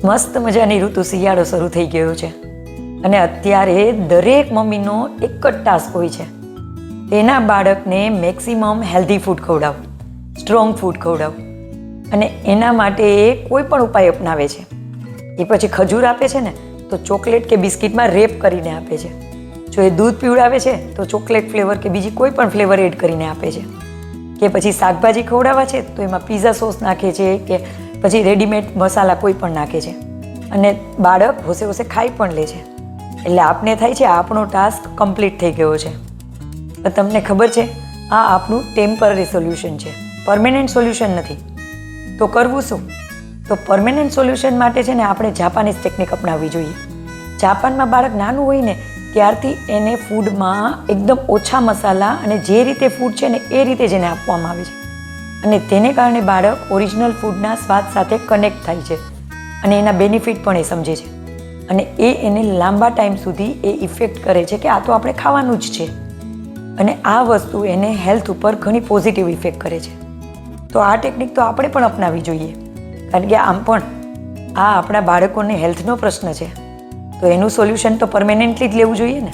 મસ્ત મજાની ઋતુ શિયાળો શરૂ થઈ ગયો છે અને અત્યારે દરેક મમ્મીનો એક જ ટાસ્ક હોય છે, તેના બાળકને મેક્સિમમ હેલ્ધી ફૂડ ખવડાવો, સ્ટ્રોંગ ફૂડ ખવડાવો. અને એના માટે એ કોઈ પણ ઉપાય અપનાવે છે. એ પછી ખજૂર આપે છે ને તો ચોકલેટ કે બિસ્કિટમાં રેપ કરીને આપે છે. જો એ દૂધ પીવડાવે છે તો ચોકલેટ ફ્લેવર કે બીજી કોઈ પણ ફ્લેવર એડ કરીને આપે છે. કે પછી શાકભાજી ખવડાવવા છે તો એમાં પીઝા સોસ નાખે છે કે પછી રેડીમેડ મસાલા કોઈ પણ નાખે છે અને બાળક હોશે હોશે ખાઈ પણ લે છે. એટલે આપને થાય છે આપણો ટાસ્ક કમ્પ્લીટ થઈ ગયો છે. તો તમને ખબર છે આ આપણું ટેમ્પરરી સોલ્યુશન છે, પરમેનન્ટ સોલ્યુશન નથી. તો કરવું શું? તો પરમેનન્ટ સોલ્યુશન માટે છે ને આપણે જાપાનીઝ ટેકનિક અપનાવવી જોઈએ. જાપાનમાં બાળક નાનું હોય ને ત્યારથી એને ફૂડમાં એકદમ ઓછા મસાલા અને જે રીતે ફૂડ છે ને એ રીતે જ એને આપવામાં આવે છે. અને તેને કારણે બાળક ઓરિજિનલ ફૂડના સ્વાદ સાથે કનેક્ટ થાય છે અને એના બેનિફિટ પણ એ સમજે છે. અને એ એને લાંબા ટાઈમ સુધી એ ઇફેક્ટ કરે છે કે આ તો આપણે ખાવાનું જ છે. અને આ વસ્તુ એને હેલ્થ ઉપર ઘણી પોઝિટિવ ઇફેક્ટ કરે છે. તો આ ટેકનિક તો આપણે પણ અપનાવવી જોઈએ, કારણ કે આમ પણ આ આપણા બાળકોને હેલ્થનો પ્રશ્ન છે. તો એનું સોલ્યુશન તો પરમેનન્ટલી જ લેવું જોઈએ ને.